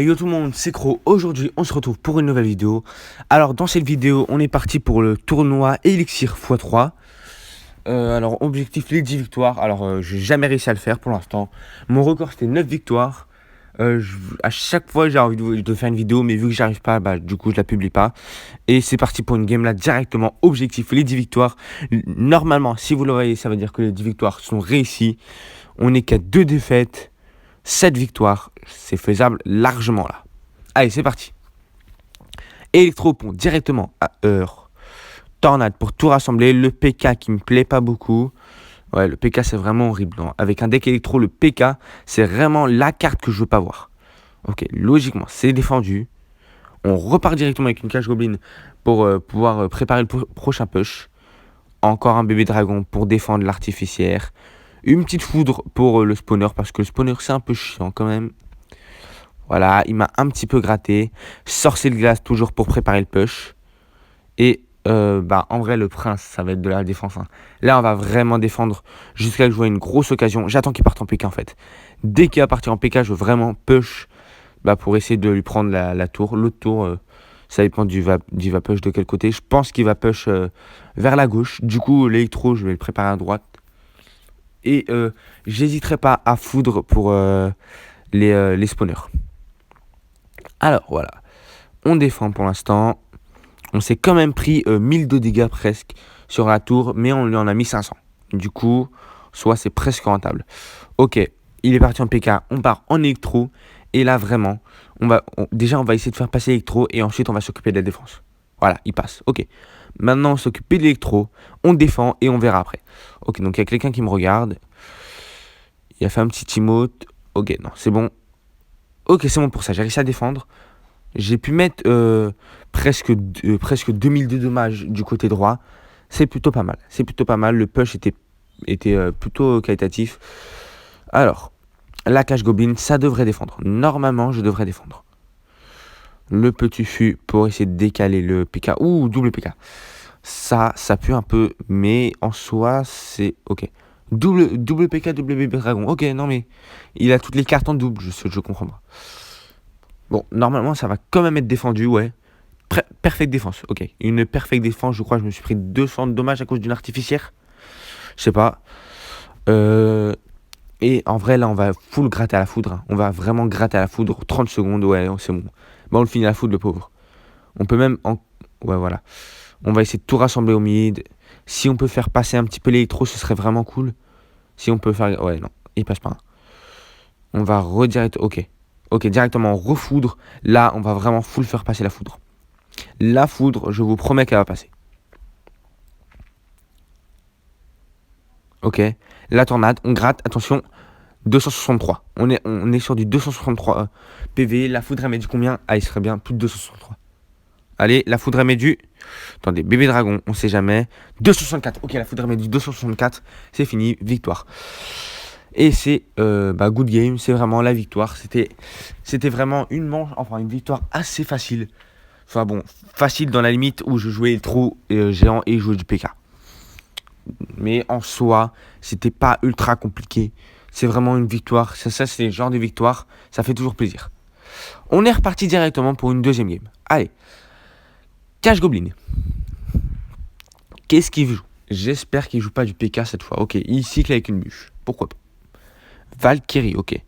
Yo tout le monde, c'est Cro. Aujourd'hui, on se retrouve pour une nouvelle vidéo. Alors, dans cette vidéo, on est parti pour le tournoi Elixir x3. Alors, objectif les 10 victoires. Alors, j'ai jamais réussi à le faire pour l'instant. Mon record, c'était 9 victoires. À chaque fois, j'ai envie de faire une vidéo, mais vu que j'arrive pas, du coup, je la publie pas. Et c'est parti pour une game là directement. Objectif les 10 victoires. Normalement, si vous le voyez, ça veut dire que les 10 victoires sont réussies. On n'est qu'à 2 défaites. 7 victoires, c'est faisable largement là. Allez, c'est parti. Électropont directement à heure. Tornade pour tout rassembler. Le PK qui me plaît pas beaucoup. Ouais, le PK c'est vraiment horrible. Non. Avec un deck électro, le PK c'est vraiment la carte que je veux pas voir. Ok, logiquement c'est défendu. On repart directement avec une cage goblin pour pouvoir préparer le prochain push. Encore un bébé dragon pour défendre l'artificière. Une petite foudre pour le spawner, parce que le spawner c'est un peu chiant quand même. Voilà, il m'a un petit peu gratté. Sorcier de glace toujours pour préparer le push. Et en vrai le prince ça va être de la défense. Hein. Là on va vraiment défendre jusqu'à ce que je vois une grosse occasion. J'attends qu'il parte en PK en fait. Dès qu'il va partir en PK je veux vraiment push pour essayer de lui prendre la tour. L'autre tour ça dépend du va push de quel côté. Je pense qu'il va push vers la gauche. Du coup l'électro je vais le préparer à droite. Et j'hésiterai pas à foudre pour les spawners. Alors voilà, on défend pour l'instant. On s'est quand même pris 1000 de dégâts presque sur la tour, mais on lui en a mis 500. Du coup, soit c'est presque rentable. Ok, il est parti en PK, on part en électro. Et là vraiment, on va essayer de faire passer l'électro et ensuite on va s'occuper de la défense. Voilà, il passe, ok. Maintenant on s'occupe de l'électro, on défend et on verra après. Ok, donc il y a quelqu'un qui me regarde. Il a fait un petit emote. Ok, non, c'est bon. Ok, c'est bon pour ça, j'ai réussi à défendre. J'ai pu mettre presque 2000 de dommages du côté droit. C'est plutôt pas mal. C'est plutôt pas mal. Le push était plutôt qualitatif. Alors, la cage goblin, ça devrait défendre. Normalement, je devrais défendre. Le petit fût pour essayer de décaler le PK. Ouh, double PK. Ça pue un peu, mais en soi, c'est ok. Double PK, double bébé dragon. Ok, non mais il a toutes les cartes en double, je comprends pas. Bon, normalement, ça va quand même être défendu, ouais. Perfect défense, ok. Une perfect défense, je crois que je me suis pris 200 de dommages à cause d'une artificière. Je sais pas. Et en vrai, là, on va full gratter à la foudre. Hein. On va vraiment gratter à la foudre. 30 secondes, ouais, c'est bon. Bon, on le finit à la foudre, le pauvre. On peut même... Ouais, voilà. On va essayer de tout rassembler au mid. Si on peut faire passer un petit peu l'électro, ce serait vraiment cool. Si on peut faire... Ouais, non, il passe pas. On va redirect... Ok. Ok, directement refoudre. Là, on va vraiment full faire passer la foudre. La foudre, je vous promets qu'elle va passer. Ok. La tornade, on gratte. Attention, 263. On est sur du 263 PV. La foudre, elle met du combien? Ah, il serait bien plus de 263. Allez, la foudre, elle met du... Attendez, bébé dragon, on sait jamais. 264. Ok, la foudre, elle met du 264. C'est fini, victoire. Et c'est good game, c'est vraiment la victoire. C'était vraiment une manche, enfin une victoire assez facile. Enfin bon, facile dans la limite où je jouais trop géant et je jouais du PK. Mais en soi, c'était pas ultra compliqué. C'est vraiment une victoire. Ça c'est le genre de victoire, ça fait toujours plaisir. On est reparti directement pour une deuxième game. Allez, Cache Goblin. Qu'est-ce qu'il joue? J'espère qu'il joue pas du PK cette fois. Ok, il cycle avec une bûche. Pourquoi pas? Valkyrie, ok.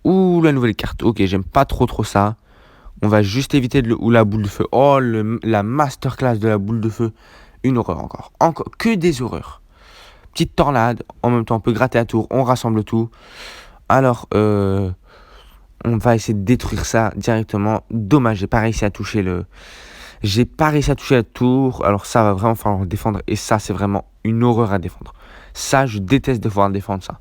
Ouh, la nouvelle carte. Ok, j'aime pas trop ça. On va juste éviter la boule de feu. Oh, la masterclass de la boule de feu. Une horreur encore. Encore que des horreurs. Petite tornade. En même temps, on peut gratter la tour. On rassemble tout. Alors, on va essayer de détruire ça directement. Dommage, j'ai pas réussi à toucher la tour. Alors ça va vraiment falloir défendre. Et ça, c'est vraiment une horreur à défendre. Ça, je déteste devoir défendre ça.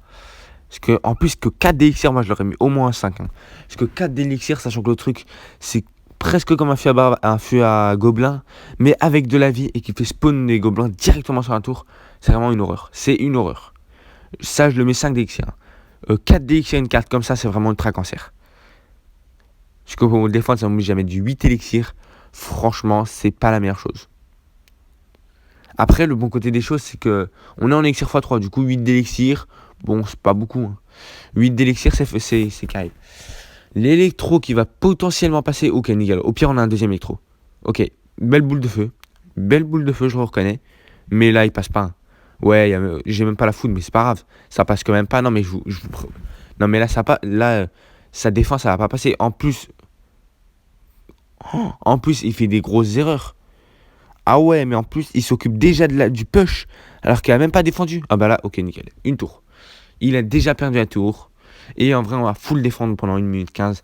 Parce que, en plus que 4 d'élixir, moi je l'aurais mis au moins 5. Hein. Parce que 4 d'élixir, sachant que le truc, c'est presque comme un feu à gobelin, mais avec de la vie et qui fait spawn les gobelins directement sur la tour, c'est vraiment une horreur. C'est une horreur. Ça, je le mets 5 d'élixir. 4 d'élixir, une carte comme ça, c'est vraiment ultra cancer. Parce que pour le défendre, ça m'oblige à mettre du 8 élixir. Franchement, c'est pas la meilleure chose. Après, le bon côté des choses, c'est que on est en élixir x3, du coup 8 d'élixir. Bon, c'est pas beaucoup. Hein. 8 d'élixir, c'est carré. L'électro qui va potentiellement passer. Ok, nickel. Au pire, on a un deuxième électro. Ok, belle boule de feu. Belle boule de feu, je le reconnais. Mais là, il passe pas. Ouais, j'ai même pas la foudre, mais c'est pas grave. Ça passe quand même pas. Non, mais non, mais là, ça pas. Là, sa défense, ça va pas passer. En plus, il fait des grosses erreurs. Ah ouais, mais en plus, il s'occupe déjà du push. Alors qu'il a même pas défendu. Ah bah là, ok, nickel. Une tour. Il a déjà perdu un tour. Et en vrai, on va full défendre pendant 1 minute 15.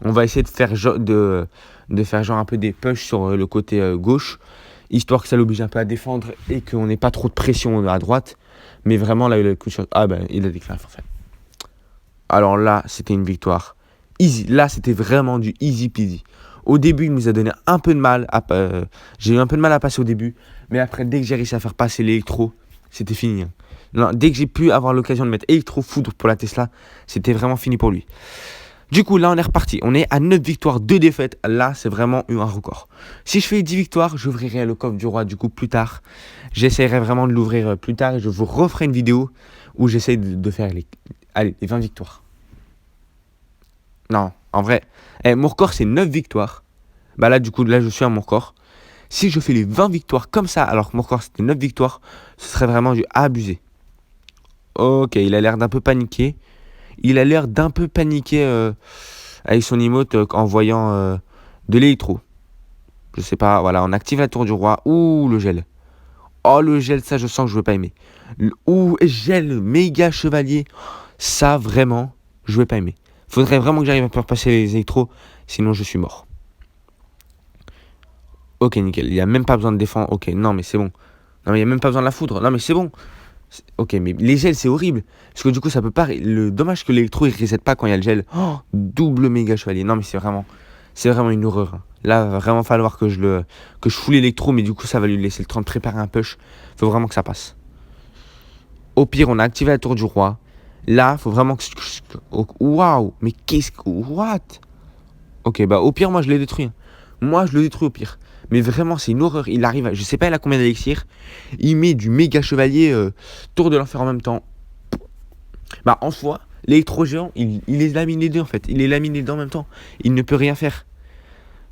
On va essayer de faire genre un peu des push sur le côté gauche. Histoire que ça l'oblige un peu à défendre et qu'on n'ait pas trop de pression à droite. Mais vraiment, là, il a le coup de chance. Ah ben, il a déclaré un forfait. Alors là, c'était une victoire. Easy. Là, c'était vraiment du easy peasy. Au début, il nous a donné un peu de mal. J'ai eu un peu de mal à passer au début. Mais après, dès que j'ai réussi à faire passer l'électro, c'était fini. Hein. Non, dès que j'ai pu avoir l'occasion de mettre électro foudre pour la Tesla, c'était vraiment fini pour lui. Du coup, là, on est reparti. On est à 9 victoires, 2 défaites. Là, c'est vraiment un record. Si je fais 10 victoires, j'ouvrirai le coffre du roi du coup plus tard. J'essaierai vraiment de l'ouvrir plus tard et je vous referai une vidéo où j'essaie de faire les 20 victoires. Non, en vrai, mon record, c'est 9 victoires. Bah là, du coup, là, je suis à mon record. Si je fais les 20 victoires comme ça, alors que mon record, c'était 9 victoires, ce serait vraiment du abusé. Ok, il a l'air d'un peu paniqué. Avec son emote en voyant de l'électro. Je sais pas, voilà, on active la tour du roi. Ouh, le gel. Oh, le gel, ça, je sens que je veux pas aimer. Ouh, gel, méga chevalier. Ça, vraiment, je vais pas aimer. Faudrait vraiment que j'arrive à faire passer les électros, sinon je suis mort. Ok, nickel. Il n'y a même pas besoin de défendre. Ok, non, mais c'est bon. Non, mais il n'y a même pas besoin de la foudre. Non, mais c'est bon. Ok, mais les gels, c'est horrible. Parce que du coup, ça peut pas. Le dommage que l'électro, il ne reset pas quand il y a le gel. Oh, double méga chevalier. Non, mais c'est vraiment une horreur. Hein. Là, il va vraiment falloir que je foule l'électro, mais du coup, ça va lui laisser le temps de préparer un push. Faut vraiment que ça passe. Au pire, on a activé la tour du roi. Là, faut vraiment que. Waouh, mais qu'est-ce que. What? Ok, bah, au pire, moi, je l'ai détruit. Hein. Moi, je le détruis au pire. Mais vraiment, c'est une horreur. Il arrive, je sais pas, il a combien d'élixir. Il met du méga chevalier, tour de l'enfer en même temps. Bah, en soi, l'électro-géant, il les lamine les deux en fait. Il les lamine les deux en même temps. Il ne peut rien faire.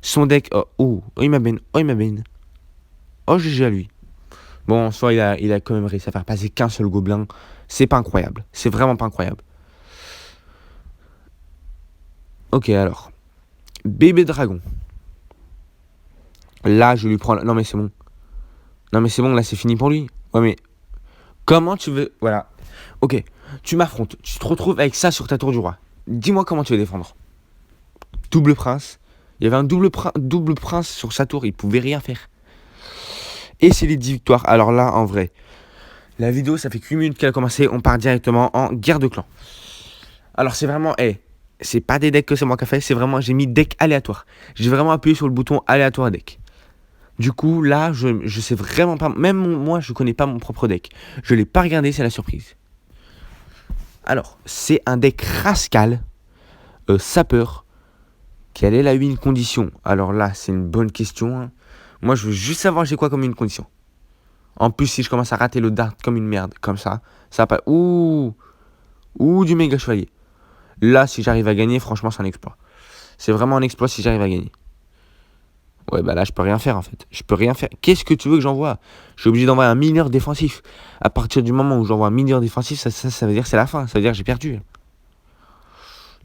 Son deck, il m'abène. Oh, GG à lui. Bon, en soi, il a quand même réussi à faire passer qu'un seul gobelin. C'est pas incroyable. C'est vraiment pas incroyable. Ok, alors. Bébé dragon. Là, je lui prends. Non, mais c'est bon. Non, mais c'est bon, là, c'est fini pour lui. Ouais, mais. Comment tu veux. Voilà. Ok. Tu m'affrontes. Tu te retrouves avec ça sur ta tour du roi. Dis-moi comment tu veux défendre. Double prince. Il y avait un double prince sur sa tour. Il pouvait rien faire. Et c'est les 10 victoires. Alors là, en vrai. La vidéo, ça fait que 8 minutes qu'elle a commencé. On part directement en guerre de clans. Alors, c'est vraiment. C'est pas des decks que c'est moi qui a fait. C'est vraiment. J'ai mis deck aléatoire. J'ai vraiment appuyé sur le bouton aléatoire deck. Du coup, là, je sais vraiment pas. Même moi, je connais pas mon propre deck. Je l'ai pas regardé, c'est la surprise. Alors, c'est un deck Rascal, sapeur, quelle est la win condition? Alors là, c'est une bonne question. Hein. Moi, je veux juste savoir j'ai quoi comme une condition. En plus, si je commence à rater le dart comme une merde, comme ça va pas. Ouh, du méga chevalier. Là, si j'arrive à gagner, franchement, c'est un exploit. C'est vraiment un exploit si j'arrive à gagner. Ouais, bah là, je peux rien faire en fait. Je peux rien faire. Qu'est-ce que tu veux que j'envoie? Je suis obligé d'envoyer un mineur défensif. À partir du moment où j'envoie un mineur défensif, ça veut dire que c'est la fin. Ça veut dire que j'ai perdu.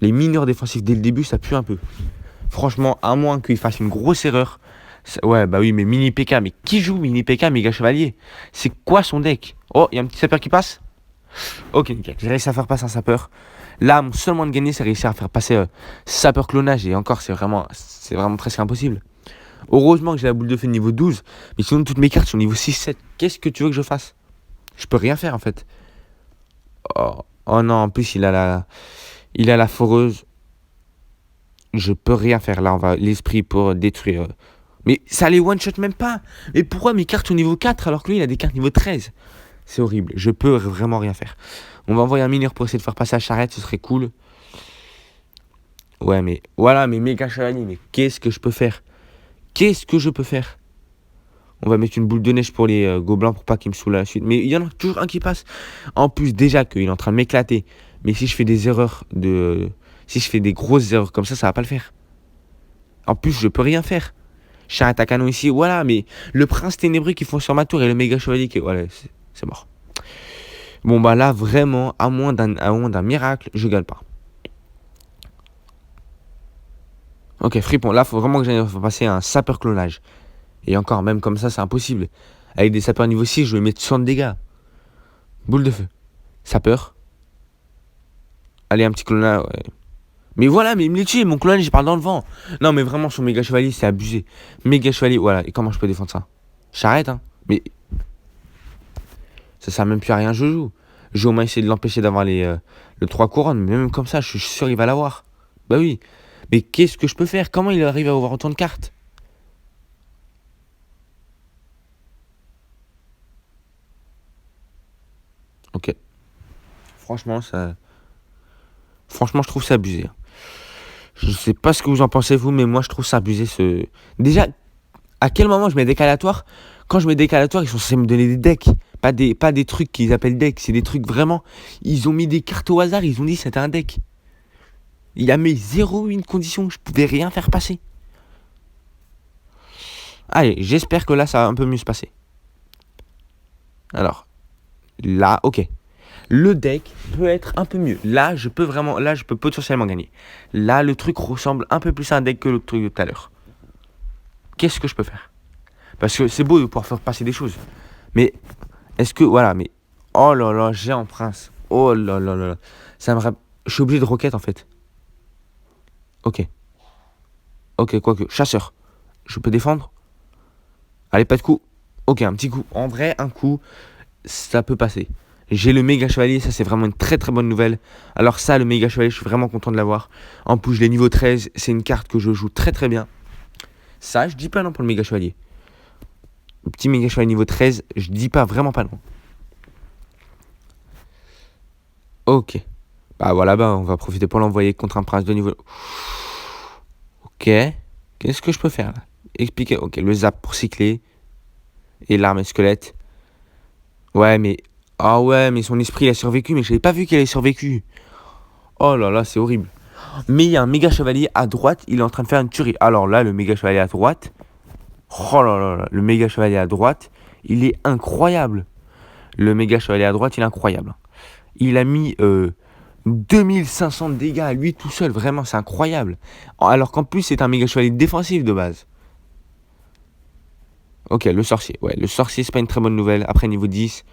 Les mineurs défensifs dès le début, ça pue un peu. Franchement, à moins qu'il fasse une grosse erreur. Ouais, bah oui, mais mini PK. Mais qui joue mini PK, méga chevalier? C'est quoi son deck? Oh, il y a un petit sapeur qui passe? Ok, nickel. J'ai réussi à faire passer un sapeur. Là, mon seul moyen de gagner, c'est réussir à faire passer sapeur clonage. Et encore, c'est vraiment presque impossible. Heureusement que j'ai la boule de feu niveau 12. Mais sinon, toutes mes cartes sont niveau 6-7. Qu'est-ce que tu veux que je fasse? Je peux rien faire en fait. Oh non, en plus, il a la foreuse. Je peux rien faire. Là, on va l'esprit pour détruire. Mais ça les one-shot même pas. Mais pourquoi mes cartes sont niveau 4 alors que lui, il a des cartes niveau 13? C'est horrible. Je peux vraiment rien faire. On va envoyer un mineur pour essayer de faire passer la charrette. Ce serait cool. Ouais, mais voilà, mes méga chevaliers. Mais qu'est-ce que je peux faire? On va mettre une boule de neige pour les gobelins pour pas qu'ils me saoulent à la suite. Mais il y en a toujours un qui passe. En plus, déjà qu'il est en train de m'éclater. Mais si je fais des erreurs Si je fais des grosses erreurs comme ça va pas le faire. En plus, je peux rien faire. J'arrête à canon ici, voilà, mais le prince ténébreux qui font sur ma tour et le méga chevalier qui... Voilà, c'est mort. Bon, bah là, vraiment, à moins d'un miracle, je gagne pas. Ok, fripon, là, faut vraiment que j'aille passer un sapeur clonage. Et encore, même comme ça, c'est impossible. Avec des sapeurs niveau 6, je vais mettre 60 dégâts. Boule de feu. Sapeur. Allez, un petit clonage, ouais. Mais voilà, mais il me les tue, mon clonage, il part dans le vent. Non, mais vraiment, son méga chevalier, c'est abusé. Méga chevalier, voilà. Et comment je peux défendre ça? J'arrête, hein. Mais ça sert même plus à rien, je joue. Je vais au moins essayer de l'empêcher d'avoir le 3 couronnes. Mais même comme ça, je suis sûr qu'il va l'avoir. Bah oui. Mais qu'est-ce que je peux faire? Comment il arrive à avoir autant de cartes? Ok. Franchement, je trouve ça abusé. Je sais pas ce que vous en pensez, vous, mais moi, je trouve ça abusé. Déjà, à quel moment je mets décalatoire? Quand je mets décalatoire, ils sont censés me donner des decks. Pas des trucs qu'ils appellent decks. C'est des trucs vraiment... Ils ont mis des cartes au hasard. Ils ont dit que c'était un deck. Il a mis 0 condition. Je pouvais rien faire passer. Allez, j'espère que là, ça va un peu mieux se passer. Alors, là, ok. Le deck peut être un peu mieux. Là, je peux potentiellement gagner. Là, le truc ressemble un peu plus à un deck que le truc de tout à l'heure. Qu'est-ce que je peux faire? Parce que c'est beau de pouvoir faire passer des choses. Mais, est-ce que, voilà, mais... Oh là là, j'ai en prince. Oh là là là là. Je suis obligé de roquette, en fait. Ok. Ok, quoique. Chasseur. Je peux défendre? Allez, pas de coup. Ok, un petit coup. En vrai, un coup, ça peut passer. J'ai le méga chevalier, ça c'est vraiment une très très bonne nouvelle. Alors ça, le méga chevalier, je suis vraiment content de l'avoir. En plus, je l'ai niveau 13, c'est une carte que je joue très très bien. Ça, je dis pas non pour le méga chevalier. Le petit méga chevalier niveau 13, je dis pas, vraiment pas non. Ok. Bah voilà, bah on va profiter pour l'envoyer contre un prince de niveau... Ok. Qu'est-ce que je peux faire là? Expliquez. Ok, le zap pour cycler. Et l'arme squelette. Ouais, mais... Ah ouais, mais son esprit il a survécu, mais je n'avais pas vu qu'il avait survécu. Oh là là, c'est horrible. Mais il y a un méga chevalier à droite, il est en train de faire une tuerie. Alors là, le méga chevalier à droite. Oh là là là, le méga chevalier à droite, il est incroyable. Le méga chevalier à droite, il est incroyable. Il a mis 2500 de dégâts à lui tout seul, vraiment, c'est incroyable. Alors qu'en plus, c'est un méga chevalier défensif de base. Ok, le sorcier. Ouais, le sorcier, c'est pas une très bonne nouvelle. Après, niveau 10,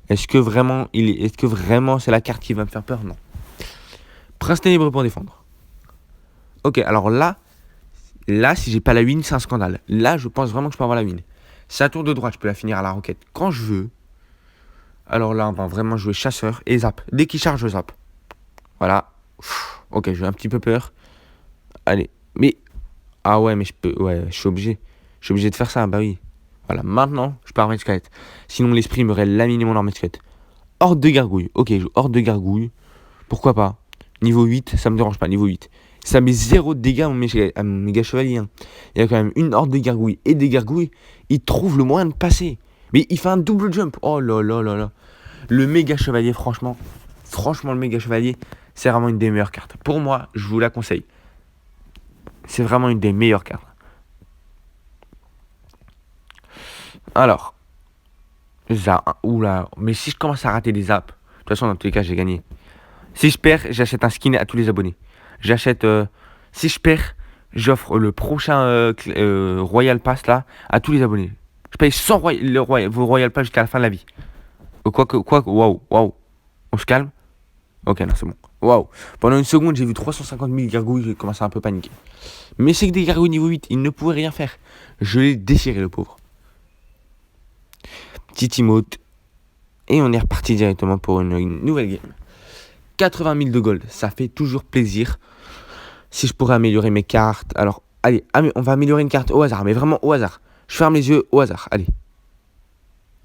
est-ce que vraiment c'est la carte qui va me faire peur? Non. Prince ténébreux pour défendre. Ok, alors là, si j'ai pas la win, c'est un scandale. Là, je pense vraiment que je peux avoir la win. Sa tour de droite, je peux la finir à la roquette quand je veux. Alors là, on va vraiment jouer chasseur et zap. Dès qu'il charge, je zap. Voilà. Ok, j'ai un petit peu peur. Allez, mais... Ah ouais, mais je suis obligé. Je suis obligé de faire ça, bah oui. Voilà, maintenant, je peux armer de squelette. Sinon, l'esprit m'aurait laminé mon armée de squelette. Horde de gargouille. Ok, je joue horde de gargouille. Pourquoi pas? Niveau 8, ça me dérange pas, niveau 8. Ça met 0 de dégâts à mon méga chevalier. Hein. Il y a quand même une horde de gargouilles et des gargouilles. Il trouve le moyen de passer. Mais il fait un double jump. Oh là là là là. Le méga chevalier, franchement, le méga chevalier, c'est vraiment une des meilleures cartes. Pour moi, je vous la conseille. C'est vraiment une des meilleures cartes. Alors, oula, mais si je commence à rater des zaps, de toute façon, dans tous les cas, j'ai gagné. Si je perds, j'achète un skin à tous les abonnés. Si je perds, j'offre le prochain Royal Pass là à tous les abonnés. Je paye 100 vos Royal Pass jusqu'à la fin de la vie. Waouh. On se calme? Ok, non, c'est bon. Waouh. Pendant une seconde, j'ai vu 350 000 gargouilles, j'ai commencé à un peu paniquer. Mais c'est que des gargouilles niveau 8, ils ne pouvaient rien faire. Je l'ai déchiré, le pauvre. Petit emote. Et on est reparti directement pour une nouvelle game. 80 000 de gold, ça fait toujours plaisir. Si je pourrais améliorer mes cartes. Alors, allez, on va améliorer une carte au hasard, mais vraiment au hasard. Je ferme les yeux au hasard, allez.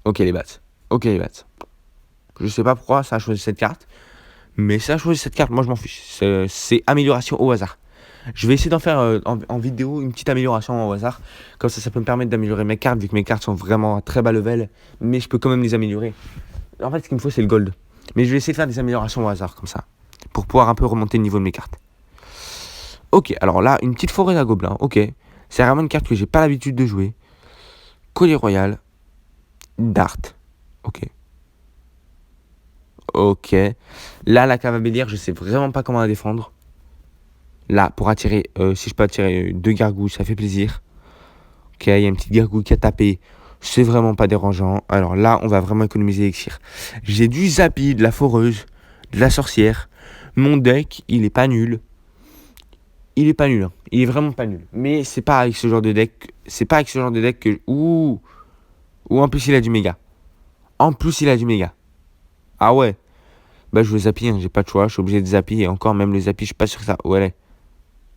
Ok les bats. Je sais pas pourquoi ça a choisi cette carte. Mais ça a choisi cette carte, moi je m'en fiche. C'est amélioration au hasard. Je vais essayer d'en faire en vidéo une petite amélioration au hasard. Comme ça peut me permettre d'améliorer mes cartes, vu que mes cartes sont vraiment à très bas level. Mais je peux quand même les améliorer. En fait, ce qu'il me faut, c'est le gold. Mais je vais essayer de faire des améliorations au hasard, comme ça. Pour pouvoir un peu remonter le niveau de mes cartes. Ok, alors là, une petite forêt à gobelins. Ok. C'est vraiment une carte que j'ai pas l'habitude de jouer. Collier royal. Dart. Ok. Ok. Là, la cave à bélière, je sais vraiment pas comment la défendre. Là, pour attirer, si je peux attirer 2 gargouilles, ça fait plaisir. Ok, il y a une petite gargouille qui a tapé. C'est vraiment pas dérangeant. Alors là, on va vraiment économiser l'élixir. J'ai du Zappy, de la foreuse, de la sorcière. Mon deck, il est pas nul. Il est pas nul. Hein. Il est vraiment pas nul. Mais c'est pas avec ce genre de deck. C'est pas avec ce genre de deck que. Ouh. Ou en plus, il a du méga. En plus, il a du méga. Ah ouais. Bah, je veux Zappy. Hein. J'ai pas de choix. Je suis obligé de Zappy. Et encore, même le Zappy, je suis pas sûr que ça. Ouais.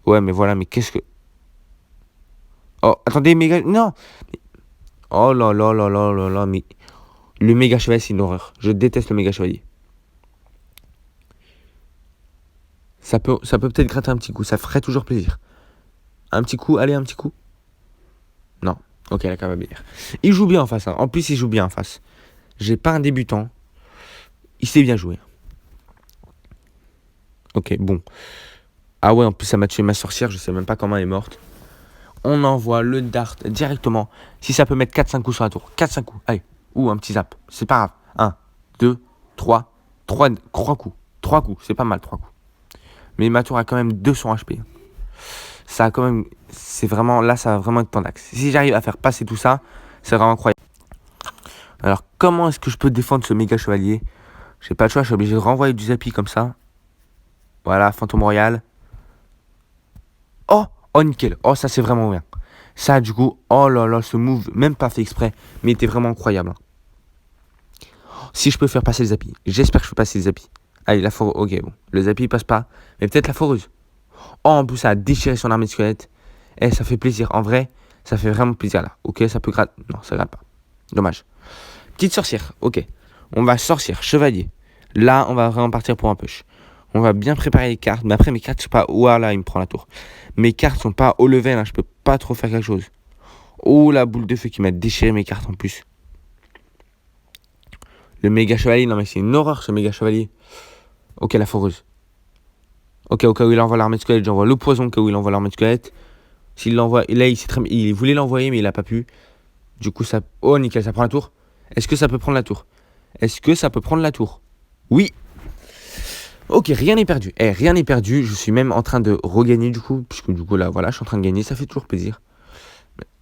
Ouais, mais voilà. Mais qu'est-ce que. Oh, attendez, méga. Non. Oh là là là là là là. Mais. Le méga chevalier, c'est une horreur. Je déteste le méga chevalier. Ça peut peut-être gratter un petit coup. Ça ferait toujours plaisir. Un petit coup. Allez, un petit coup. Non. Ok, la cave à bélière. Il joue bien en face. Hein. En plus, il joue bien en face. J'ai pas un débutant. Il sait bien jouer. Ok, bon. Ah ouais, en plus, ça m'a tué ma sorcière. Je sais même pas comment elle est morte. On envoie le dart directement. Si ça peut mettre 4-5 coups sur la tour. 4-5 coups. Allez. Ou un petit zap. C'est pas grave. 1, 2, 3. 3 coups. 3 coups. C'est pas mal, 3 coups. Mais ma tour a quand même 200 HP. Ça a quand même. C'est vraiment. Là, ça va vraiment être tendax. Si j'arrive à faire passer tout ça, c'est vraiment incroyable. Alors, comment est-ce que je peux défendre ce méga chevalier? J'ai pas le choix. Je suis obligé de renvoyer du Zappy comme ça. Voilà, fantôme royal. Oh! Oh, nickel. Oh, ça, c'est vraiment bien. Ça, du coup, oh là là, ce move, même pas fait exprès, mais était vraiment incroyable. Si je peux faire passer le Zappy. J'espère que je peux passer le Zappy. Allez, la foreuse. Ok, bon. Le Zappy, il passe pas. Mais peut-être la foreuse. Oh, en plus, ça a déchiré son armée de squelettes. Eh, ça fait plaisir. En vrai, ça fait vraiment plaisir, là. Ok, ça peut gratter. Non, ça gratte pas. Dommage. Petite sorcière. Ok. On va sorcière, chevalier. Là, on va vraiment partir pour un push. On va bien préparer les cartes. Mais après, mes cartes, je sais pas. Ouah, là, il me prend la tour. Mes cartes sont pas au level. Hein. Je peux pas trop faire quelque chose. Oh, la boule de feu qui m'a déchiré mes cartes en plus. Le méga chevalier. Non, mais c'est une horreur, ce méga chevalier. Ok, la foreuse. Ok, au cas où il envoie l'armée de squelette, j'envoie le poison au cas où il envoie l'armée de squelette. S'il l'envoie, là, il voulait l'envoyer, mais il a pas pu. Du coup, ça. Oh, nickel, ça prend la tour. Est-ce que ça peut prendre la tour? Est-ce que ça peut prendre la tour? Oui. Ok, rien n'est perdu. Eh, rien n'est perdu. Je suis même en train de regagner du coup. Puisque du coup, là, voilà, je suis en train de gagner. Ça fait toujours plaisir.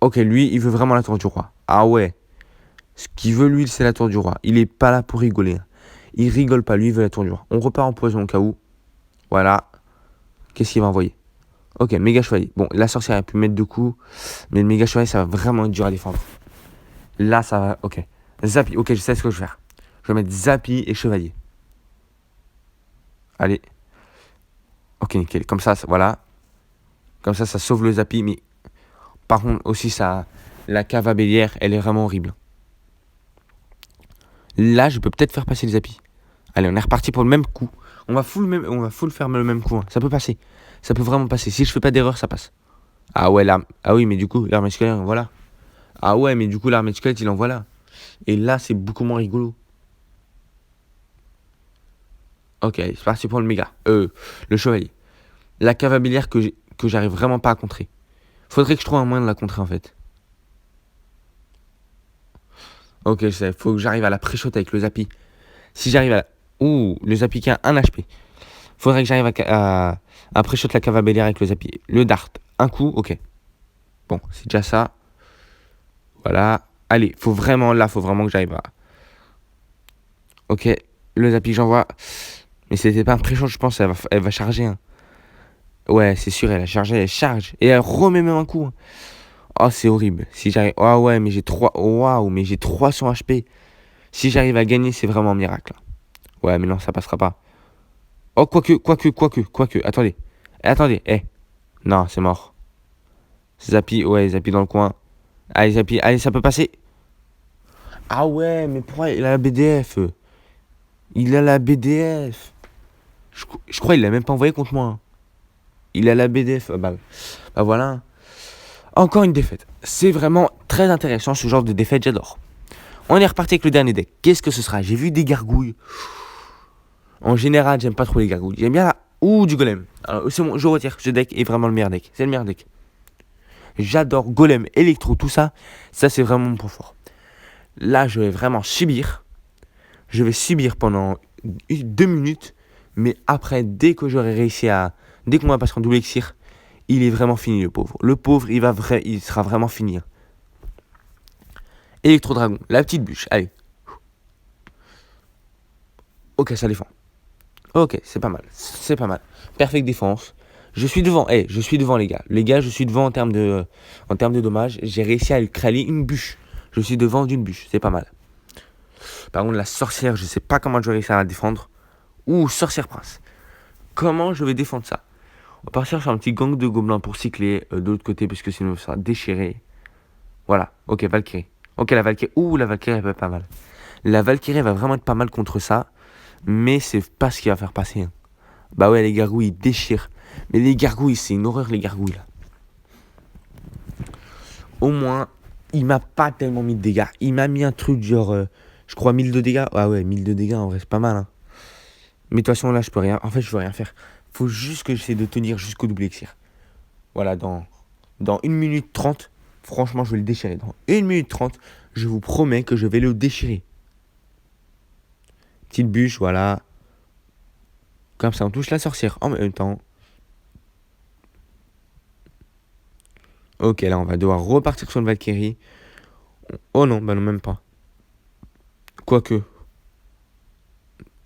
Ok, lui, il veut vraiment la tour du roi. Ah ouais. Ce qu'il veut, lui, c'est la tour du roi. Il est pas là pour rigoler. Il rigole pas. Lui, il veut la tour du roi. On repart en poison au cas où. Voilà. Qu'est-ce qu'il va envoyer? Ok, méga chevalier. Bon, la sorcière a pu mettre 2 coups. Mais le méga chevalier, ça va vraiment être dur à défendre. Là, ça va. Ok. Zappy. Ok, je sais ce que je vais faire. Je vais mettre Zappy et chevalier. Allez. Ok, nickel. Comme ça, voilà. Comme ça sauve le Zappy. Mais par contre, aussi, ça, la cave à bélière, elle est vraiment horrible. Là, je peux peut-être faire passer le Zappy. Allez, on est reparti pour le même coup. On va full faire le même coup. Hein. Ça peut passer. Ça peut vraiment passer. Si je fais pas d'erreur, ça passe. Ah ouais, l'arme. Ah oui, mais du coup, l'armée squelette, voilà. Ah ouais, mais du coup, l'armée squelette, il envoie là. Et là, c'est beaucoup moins rigolo. Ok, c'est parti pour le méga. Le chevalier. La cave à bélière que j'arrive vraiment pas à contrer. Faudrait que je trouve un moyen de la contrer en fait. Ok, je sais. Faut que j'arrive à la pré-shot avec le Zappy. Si j'arrive à la. Ouh, le Zappy qui a 1 HP. Faudrait que j'arrive à pré-shot la cave à bélière avec le Zappy. Le dart. Un coup, ok. Bon, c'est déjà ça. Voilà. Allez, faut vraiment que j'arrive à. Ok, le Zappy, j'envoie. Mais c'était pas un pré-shot, je pense. Elle va charger. Hein. Ouais, c'est sûr, elle a chargé, elle charge. Et elle remet même un coup. Hein. Oh, c'est horrible. Si j'arrive. Ah ouais, mais j'ai 3. Waouh, mais j'ai 300 HP. Si j'arrive à gagner, c'est vraiment un miracle. Ouais, mais non, ça passera pas. Oh, quoique. Attendez, Non, c'est mort. Zappy, ouais, Zappy dans le coin. Allez, Zappy, allez, ça peut passer. Ah ouais, mais pourquoi il a la BDF? Il a la BDF. Je crois qu'il l'a même pas envoyé contre moi. Hein. Il a la BDF. Bah voilà. Encore une défaite. C'est vraiment très intéressant ce genre de défaite, j'adore. On est reparti avec le dernier deck. Qu'est-ce que ce sera? J'ai vu des gargouilles. En général, j'aime pas trop les gargouilles. J'aime bien la. Ou du golem. Alors, c'est bon, je retire. Ce deck est vraiment le meilleur deck. C'est le meilleur deck. J'adore golem, électro, tout ça. Ça, c'est vraiment mon point fort. Là, je vais vraiment subir. Je vais subir pendant 2 minutes. Mais après, dès qu'on va passer en double elixir, il est vraiment fini, le pauvre. Le pauvre, il sera vraiment fini. Électro-dragon, la petite bûche, allez. Ok, ça défend. Ok, c'est pas mal. C'est pas mal. Perfect défense. Je suis devant. Je suis devant, les gars. Les gars, je suis devant en termes de dommages. J'ai réussi à créer une bûche. Je suis devant d'une bûche. C'est pas mal. Par contre, la sorcière, je sais pas comment je vais réussir à la défendre. Ouh, sorcière prince. Comment je vais défendre ça? On va partir sur un petit gang de gobelins pour cycler de l'autre côté, parce que sinon ça sera déchiré. Voilà. Ok, Valkyrie. Ok, la Valkyrie. Ouh, la Valkyrie, elle va être pas mal. La Valkyrie va vraiment être pas mal contre ça. Mais c'est pas ce qui va faire passer. Hein. Bah ouais, les gargouilles, ils déchirent. Mais les gargouilles, c'est une horreur, les gargouilles, là. Au moins, il m'a pas tellement mis de dégâts. Il m'a mis un truc genre, je crois, 1000 de dégâts. Ah ouais, 1000 de dégâts, en vrai, c'est pas mal. Hein. Mais de toute façon, là, je peux rien. En fait, je peux rien faire. Faut juste que j'essaie de tenir jusqu'au double elixir. Voilà, dans 1 minute 30, franchement, je vais le déchirer. Dans 1 minute 30, je vous promets que je vais le déchirer. Petite bûche, voilà. Comme ça, on touche la sorcière en même temps. Ok, là, on va devoir repartir sur le Valkyrie. Oh non, bah non, même pas. Quoique.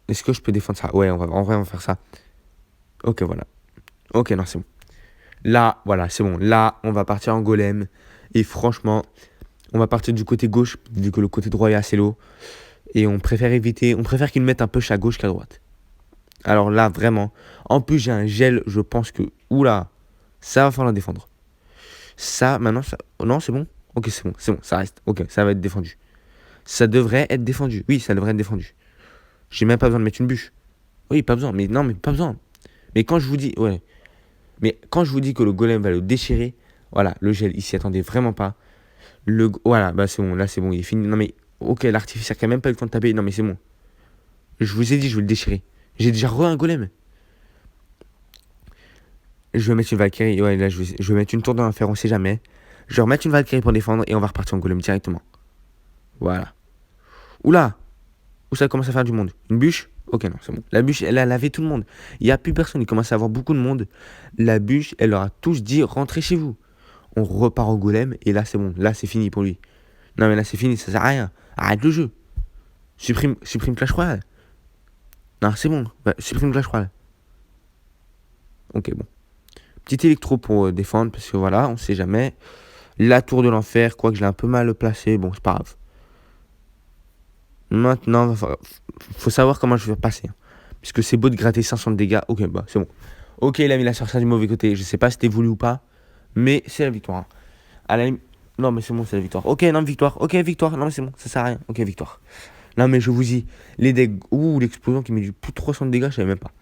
Est-ce que je peux défendre ça? Ouais, en vrai, on va faire ça. Ok, voilà. Ok, non, c'est bon. Là, voilà, c'est bon. Là, on va partir en golem. Et franchement, on va partir du côté gauche, vu que le côté droit est assez low. Et on préfère qu'il mette un peu à gauche qu'à droite. Alors là, vraiment. En plus, j'ai un gel, je pense que... Oula, ça va falloir défendre. Ça, maintenant, ça... Non, c'est bon. Ok, c'est bon, ça reste. Ok, ça va être défendu. Ça devrait être défendu. Oui, ça devrait être défendu. J'ai même pas besoin de mettre une bûche. Oui, pas besoin. Mais non, mais pas besoin. Mais quand je vous dis... Ouais. Mais quand je vous dis que le golem va le déchirer... Voilà, le gel, il s'y attendait vraiment pas. Voilà, bah c'est bon. Là, c'est bon, il est fini. Non, mais... Ok, l'artificier qui a même pas eu le temps de taper. Non, mais c'est bon. Je vous ai dit, je vais le déchirer. J'ai déjà un golem. Je vais mettre une Valkyrie. Ouais, là, je vais mettre une tour dans l'enfer, on sait jamais. Je vais remettre une Valkyrie pour défendre et on va repartir en golem directement. Voilà. Oula! Où ça commence à faire du monde? Une bûche? Ok, non, c'est bon. La bûche, elle a lavé tout le monde. Il n'y a plus personne. Il commence à avoir beaucoup de monde. La bûche, elle leur a tous dit rentrez chez vous. On repart au golem et là, c'est bon. Là, c'est fini pour lui. Non, mais là, c'est fini. Ça sert à rien. Arrête le jeu. Supprime Clash Royale. Non, c'est bon. Bah, supprime Clash Royale. Ok, bon. Petit électro pour défendre parce que voilà, on sait jamais. La tour de l'enfer, quoique je l'ai un peu mal placé. Bon, c'est pas grave. Maintenant, faut savoir comment je vais passer. Hein. Puisque c'est beau de gratter 500 de dégâts. Ok, bah c'est bon. Ok, il a mis la sorcière du mauvais côté. Je sais pas si c'était voulu ou pas. Mais c'est la victoire. Hein. Non, mais c'est bon, c'est la victoire. Ok, non, victoire. Ok, victoire. Non, mais c'est bon, ça sert à rien. Ok, victoire. Non, mais je vous dis, les decks. Ouh, l'explosion qui met du plus de 300 de dégâts, je savais même pas.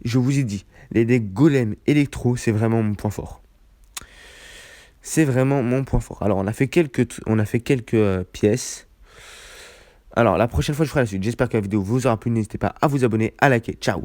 Je vous ai dit, les decks golem électro, c'est vraiment mon point fort. C'est vraiment mon point fort. Alors, on a fait quelques pièces. Alors, la prochaine fois, je ferai la suite. J'espère que la vidéo vous aura plu. N'hésitez pas à vous abonner, à liker. Ciao.